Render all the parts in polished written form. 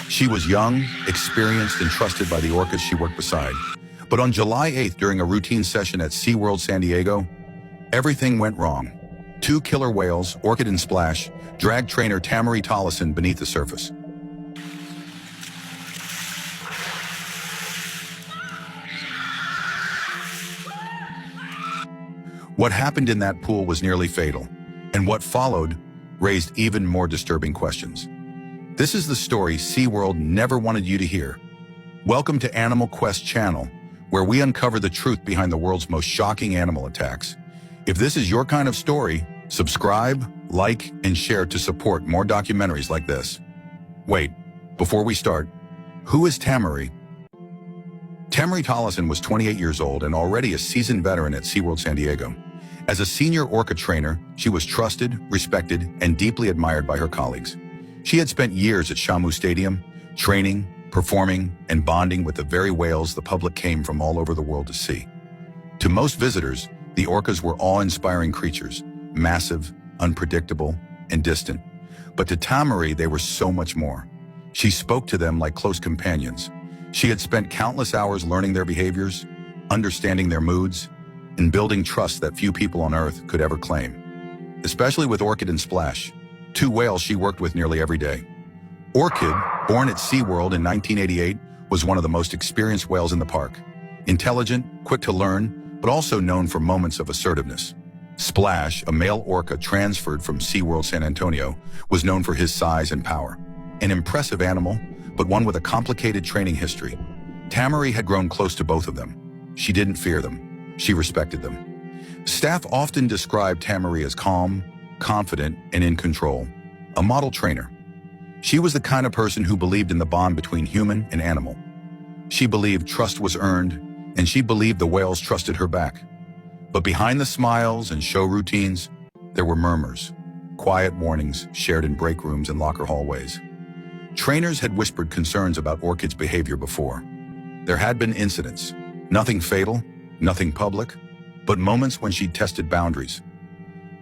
She was young, experienced, and trusted by the orcas she worked beside. But on July 8th, during a routine session at SeaWorld San Diego, everything went wrong. Two killer whales, Orchid and Splash, dragged trainer Tamari Tollison beneath the surface. What happened in that pool was nearly fatal, and what followed raised even more disturbing questions. This is the story SeaWorld never wanted you to hear. Welcome to Animal Quest channel, where we uncover the truth behind the world's most shocking animal attacks. If this is your kind of story, subscribe, like, and share to support more documentaries like this. Wait, before we start, who is Tamari? Tamari Tollison was 28 years old and already a seasoned veteran at SeaWorld San Diego. As a senior orca trainer, she was trusted, respected, and deeply admired by her colleagues. She had spent years at Shamu Stadium, training, performing, and bonding with the very whales the public came from all over the world to see. To most visitors, the orcas were awe-inspiring creatures, massive, unpredictable, and distant. But to Tamari, they were so much more. She spoke to them like close companions. She had spent countless hours learning their behaviors, understanding their moods, and building trust that few people on Earth could ever claim. Especially with Orchid and Splash, two whales she worked with nearly every day. Orchid, born at SeaWorld in 1988, was one of the most experienced whales in the park. Intelligent, quick to learn, but also known for moments of assertiveness. Splash, a male orca transferred from SeaWorld San Antonio, was known for his size and power. An impressive animal, but one with a complicated training history. Tamari had grown close to both of them. She didn't fear them. She respected them. Staff often described Tamari as calm, confident, and in control, a model trainer. She was the kind of person who believed in the bond between human and animal. She believed trust was earned, and she believed the whales trusted her back. But behind the smiles and show routines, there were murmurs, quiet warnings shared in break rooms and locker hallways. Trainers had whispered concerns about Orchid's behavior before. There had been incidents, nothing fatal, nothing public, but moments when she'd tested boundaries.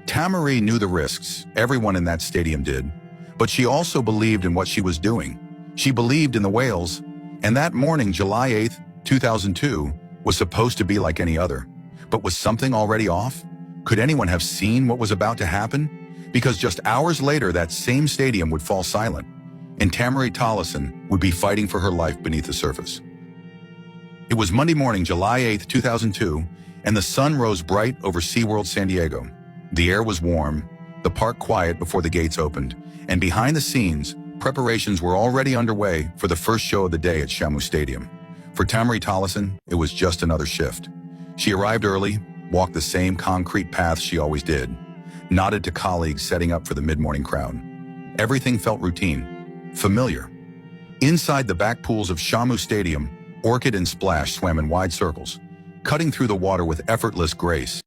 Tamari knew the risks, everyone in that stadium did, but she also believed in what she was doing. She believed in the whales, and that morning, July 8th, 2002, was supposed to be like any other. But was something already off? Could anyone have seen what was about to happen? Because just hours later, that same stadium would fall silent, and Tamari Tollison would be fighting for her life beneath the surface. It was Monday morning, July 8th, 2002, and the sun rose bright over SeaWorld San Diego. The air was warm, the park quiet before the gates opened, and behind the scenes, preparations were already underway for the first show of the day at Shamu Stadium. For Tamari Tollison, it was just another shift. She arrived early, walked the same concrete path she always did, nodded to colleagues setting up for the mid-morning crowd. Everything felt routine, familiar. Inside the back pools of Shamu Stadium, Orchid and Splash swam in wide circles, cutting through the water with effortless grace.